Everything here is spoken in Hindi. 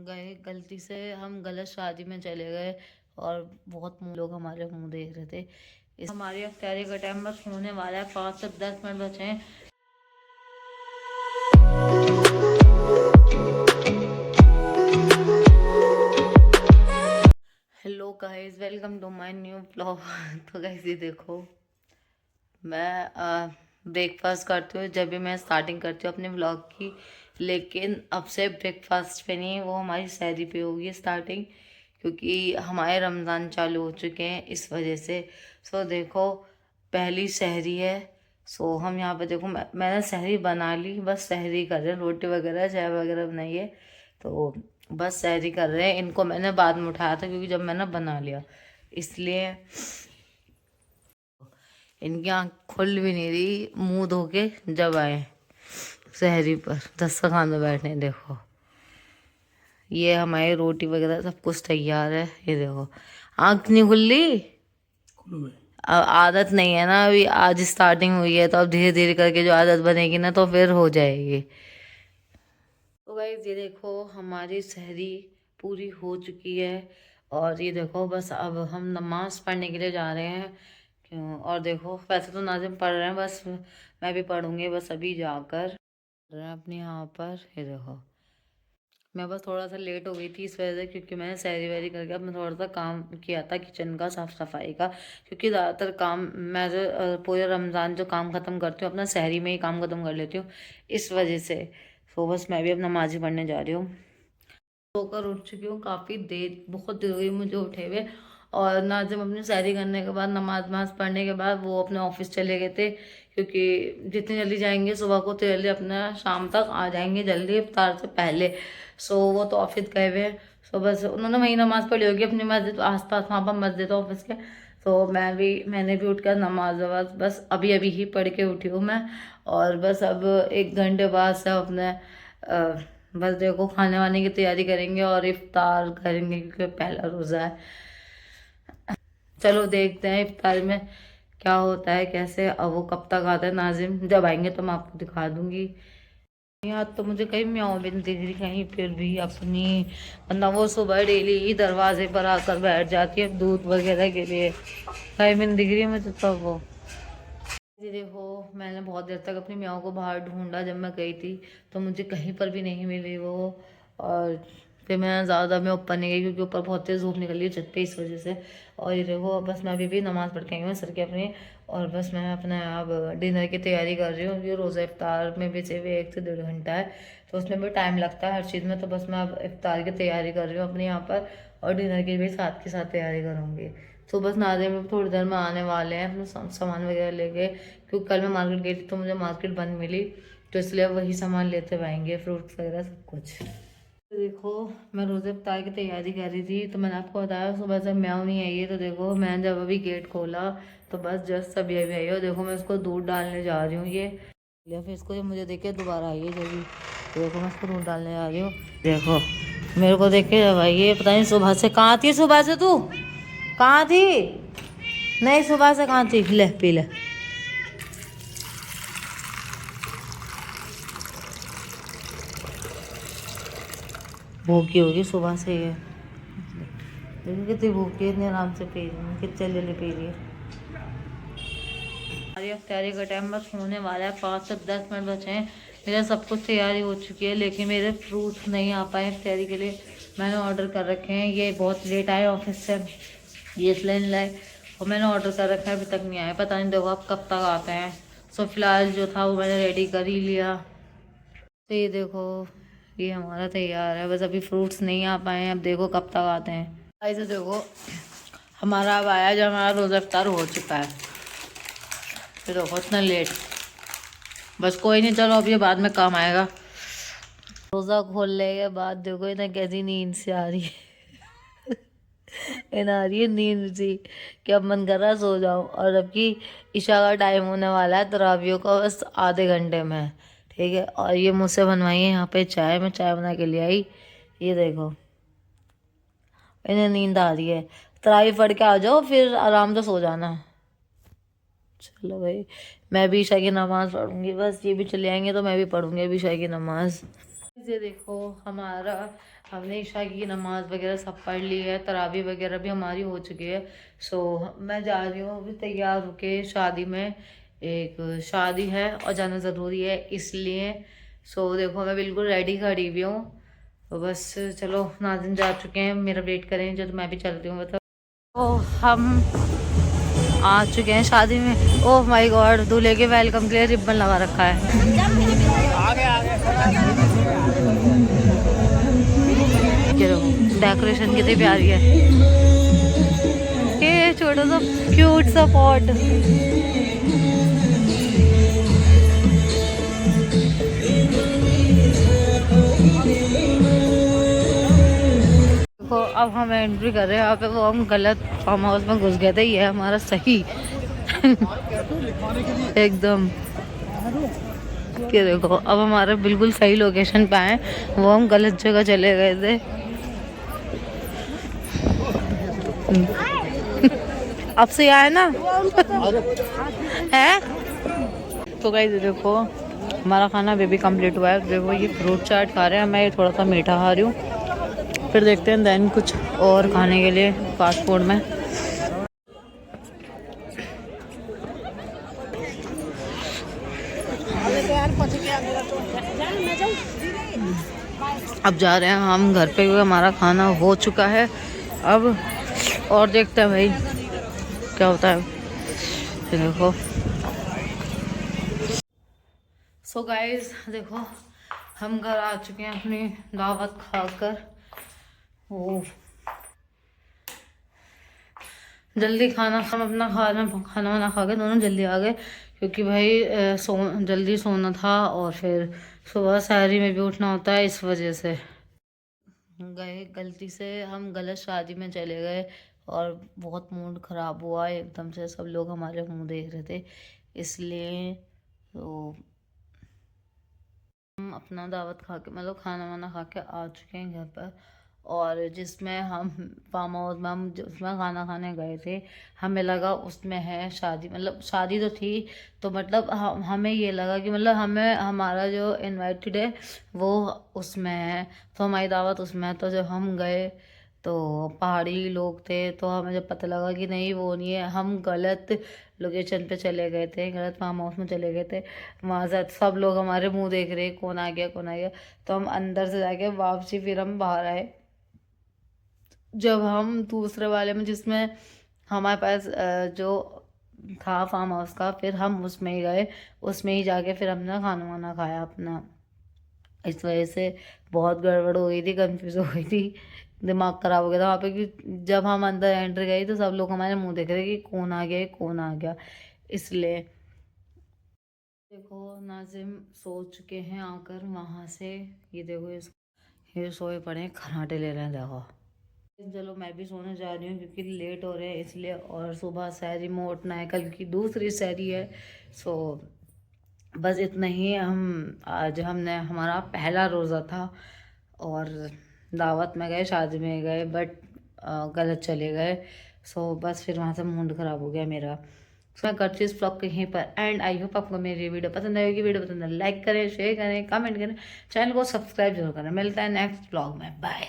गए, गलती से हम गलत शादी में चले गए और बहुत लोग हमारे मुंह देख रहे थे। इस हमारी अफ्तारी का टाइम बस होने वाला है, 5 से 10 मिनट बचे हैं। Hello guys, welcome to my new blog. तो गाइस ये देखो, मैं ब्रेकफास्ट करती हूँ जब भी मैं स्टार्टिंग करती हूँ अपने व्लॉग की, लेकिन अब से ब्रेकफास्ट पे नहीं, वो हमारी सहरी पे होगी स्टार्टिंग, क्योंकि हमारे रमज़ान चालू हो चुके हैं इस वजह से। सो देखो, पहली सहरी है। सो हम यहाँ पे देखो, मैंने सहरी बना ली, बस सहरी कर रहे हैं, रोटी वगैरह चाय वगैरह बनाई है, तो बस सहरी कर रहे हैं। इनको मैंने बाद में उठाया था क्योंकि जब मैंने बना लिया इसलिए इनकी आँख खुल भी नहीं रही, मुंह धो के जब आए सहरी पर दस्तरखान में बैठने। देखो ये हमारी रोटी वगैरह सब कुछ तैयार है। ये देखो, आँख नहीं खुल रही, अब आदत नहीं है ना, अभी आज स्टार्टिंग हुई है, तो अब धीरे धीरे करके जो आदत बनेगी ना तो फिर हो जाएगी। तो गाइस ये देखो, हमारी सहरी पूरी हो चुकी है और ये देखो बस अब हम नमाज पढ़ने के लिए जा रहे हैं। क्यों? और देखो, वैसे तो नाजिम पढ़ रहे हैं, बस मैं भी पढ़ूंगी बस अभी जाकर अपने यहाँ पर। ये देखो, मैं बस थोड़ा सा लेट हो गई थी इस वजह से, क्योंकि मैंने सहरी वहरी करके अब मैं थोड़ा सा काम किया था किचन का, साफ़ सफाई का, क्योंकि ज़्यादातर काम मैं जो पूरे रमज़ान जो काम ख़त्म करती हूँ अपना सहरी में ही काम ख़त्म कर लेती हूँ इस वजह से। तो बस मैं भी अब नमाज़ ही पढ़ने जा रही हूँ। सोकर उठ चुकी हूँ, काफ़ी देर, बहुत देर हो गई मुझे उठे हुए। और नाजिम अपनी सैरी करने के बाद, नमाज नमाज पढ़ने के बाद वो अपने ऑफिस चले गए थे, क्योंकि जितनी जल्दी जाएंगे सुबह को उतनी जल्दी अपना शाम तक आ जाएंगे, जल्दी इफ्तार से पहले। सो वो तो ऑफिस गए हुए हैं। सो बस उन्होंने वहीं नमाज़ पढ़ी होगी अपनी मस्जिद आस पास, वहाँ पर मस्जिद है ऑफिस के। तो मैंने भी उठ कर नमाज वमाज बस अभी अभी ही पढ़ के उठी हूँ मैं। और बस अब 1 घंटे बाद से अपने बस देखो खाने वाने की तैयारी करेंगे और इफ्तार करेंगे, क्योंकि पहला रोज़ा है। चलो देखते हैं इफ्तार में क्या होता है, कैसे, अब वो कब तक आता है नाजिम, जब आएंगे तो मैं आपको दिखा दूंगी। यहाँ तो मुझे कहीं म्याऊं भी नहीं दिख रही कहीं, फिर भी अपनी, वरना वो सुबह डेली ही दरवाजे पर आकर बैठ जाती है दूध वगैरह के लिए, कहीं भी नहीं दिख रही मुझे तो वो। ये देखो, मैंने बहुत देर तक अपनी म्याऊं को बाहर ढूंढा, जब मैं गई थी तो मुझे कहीं पर भी नहीं मिली वो। और फिर मैं ज़्यादा मैं ऊपर नहीं गई, क्योंकि ऊपर बहुत तेज़ धूप निकली है छत पे, इस वजह से। और ये देखो, बस मैं अभी भी नमाज़ पढ़ के आई हूँ सर के अपने, और बस मैं अपना अब डिनर की तैयारी कर रही हूँ। ये रोज़ा इफ्तार में बचे हुए 1 से 1.5 घंटा है, तो उसमें भी टाइम लगता है हर चीज़ में। तो बस मैं अब इफ्तार की तैयारी कर रही हूँ अपने यहाँ पर, और डिनर की भी साथ के साथ तैयारी करूँगी। तो बस नाज़िम में थोड़ी देर में आने वाले हैं अपना सामान वगैरह लेके, क्योंकि कल मैं मार्केट गई थी तो मुझे मार्केट बंद मिली, तो इसलिए वही सामान लेते हुए आएंगे, फ्रूट्स वगैरह सब कुछ। तो देखो, मैं रोज़े इफ्तार की तैयारी कर रही थी, तो मैंने आपको बताया सुबह से म्याऊं नहीं आई है। तो देखो, मैंने जब अभी गेट खोला तो बस जस्ट अभी अभी आई है। देखो, मैं इसको दूध डालने जा रही हूँ, ये या फिर इसको, ये मुझे देख के दोबारा आई है जब भी। तो देखो, मैं इसको दूध डालने जा रही हूँ। देखो, मेरे को देख के जब आई है, पता नहीं सुबह से कहाँ थी, सुबह से तू कहाँ थी? नहीं, सुबह से कहाँ थी? ले पी ले। भूखी होगी सुबह से ये, देखो कितनी भूखी है, इतने आराम से पी रही है, कितने जल्दी पी रही है। हमारी अफ्तारी का टाइम बस होने वाला है, 5 से 10 मिनट बचे हैं। मेरा सब कुछ तैयारी हो चुकी है, लेकिन मेरे फ्रूट्स नहीं आ पाए अफ्तारी के लिए। मैंने ऑर्डर कर रखे हैं, ये बहुत लेट आए ऑफिस से, ये इसलिए नहीं लाए, और मैंने ऑर्डर कर रखा है, अभी तक नहीं आया, पता नहीं देखो आप कब तक आते हैं। सो फिलहाल जो था वो मैंने रेडी कर ही लिया। तो ये देखो, ये हमारा तैयार है, बस अभी फ्रूट्स नहीं आ पाए हैं, अब देखो कब तक आते हैं। ऐसे देखो, हमारा अब आया जब हमारा रोज़ा इफ्तार हो चुका है। फिर देखो इतना लेट, बस कोई नहीं, चलो अब ये बाद में काम आएगा। रोज़ा खोलने के बाद देखो इन्हें कैसी नींद से आ रही है। इन्हें आ रही है नींद सी, कि अब मन कर रहा है सो जाओ। और अब की ईशा का टाइम होने वाला है, तरावियों का बस आधे घंटे में, ठीक है। और ये मुझसे बनवाई है यहाँ पे चाय, मैं चाय बना के ले आई। ये देखो, इन्हें नींद आ रही है, तरावी पढ़ के आ जाओ फिर आराम से सो जाना। चलो भाई, मैं भी ईशा की नमाज़ पढ़ूंगी, बस ये भी चले आएंगे तो मैं भी पढ़ूंगी अभी ईशा की नमाज़। ये देखो हमारा, हमने ईशा की नमाज वगैरह सब पढ़ ली है, तरावी वगैरह भी हमारी हो चुकी है। सो मैं जा रही हूँ अभी तैयार होके शादी में, एक शादी है और जाना ज़रूरी है इसलिए। सो देखो मैं बिल्कुल रेडी खड़ी हुई हूँ, तो बस चलो नाज़िम जा चुके हैं, मेरा वेट करें जो, तो मैं भी चलती हूँ मतलब। तो हम आ चुके हैं शादी में। ओह माय गॉड, दूल्हे के वेलकम के लिए रिबन लगा रखा है। डेकोरेशन कितनी प्यारी है, ये छोटा सा क्यूट सा पॉट। देखो अब हम एंट्री कर रहे हैं यहाँ पे, वो हम गलत फार्म हाउस में घुस गए थे, ये हमारा सही एकदम। ये देखो अब हमारे बिल्कुल सही लोकेशन पे आए, वो हम गलत जगह चले गए थे। अब से आए ना है। तो गाइस देखो हमारा खाना बेबी कंप्लीट हुआ है। देखो ये फ्रूट चाट खा रहे हैं, मैं थोड़ा सा मीठा खा रही हूँ, फिर देखते हैं देन कुछ और खाने के लिए फास्ट फूड में। अब जा रहे हैं हम घर पे, हमारा खाना हो चुका है अब, और देखते हैं भाई क्या होता है। देखो सो गाइस देखो हम घर आ चुके हैं अपनी दावत खाकर। ओ जल्दी खाना, हम अपना खाना वाना खा के दोनों जल्दी आ गए, क्योंकि भाई जल्दी सोना था और फिर सुबह सहरी में भी उठना होता है, इस वजह से गए। गलती से हम गलत शादी में चले गए और बहुत मूड ख़राब हुआ एकदम से, सब लोग हमारे मुंह देख रहे थे, इसलिए तो हम अपना दावत खा के मतलब खाना वाना खा के आ चुके हैं घर पर। और जिसमें हम फार्म हाउस में हम जिसमें खाना खाने गए थे, हमें लगा उसमें है शादी, मतलब शादी तो थी, तो मतलब हमें ये लगा कि मतलब हमें हमारा जो इनवाइटेड है वो उसमें है, तो हमारी दावत उसमें है। तो जब हम गए तो पहाड़ी लोग थे, तो हमें जब पता लगा कि नहीं वो नहीं है, हम गलत लोकेशन पे चले गए थे, गलत फार्म हाउस में चले गए थे। वहाँ से सब लोग हमारे मुंह देख रहे कौन आ गया कौन आ गया, तो हम अंदर से जाके वापसी फिर हम बाहर आए। जब हम दूसरे वाले में जिसमें हमारे पास जो था फार्म हाउस का, फिर हम उसमें ही गए, उसमें ही जाके फिर हमने खाना वाना खाया अपना। इस वजह से बहुत गड़बड़ हो गई थी, कंफ्यूज हो गई थी, दिमाग खराब हो गया था वहाँ पे कि जब हम अंदर एंट्री गए तो सब लोग हमारे मुंह देख रहे कि कौन आ गया कौन आ गया, इसलिए। देखो नाजिम सो चुके हैं आकर वहाँ से, ये देखो ये सोए पड़े हैं, खर्राटे ले रहे हैं देखो। चलो मैं भी सोने जा रही हूँ क्योंकि लेट हो रहे हैं इसलिए, और सुबह सहरी में उठना है, कल की दूसरी सहरी है। सो बस इतना ही। हम आज हमने हमारा पहला रोज़ा था और दावत में गए, शादी में गए, बट गलत चले गए। सो बस फिर वहाँ से मूड ख़राब हो गया मेरा। सो मैं करती हूँ इस ब्लॉग को यहीं पर एंड। आई होप आपको मेरी वीडियो पसंद आएगी। वीडियो पसंद है लाइक करें, शेयर करें, कमेंट करें, चैनल को सब्सक्राइब जरूर करें। मिलता है नेक्स्ट ब्लॉग में, बाय।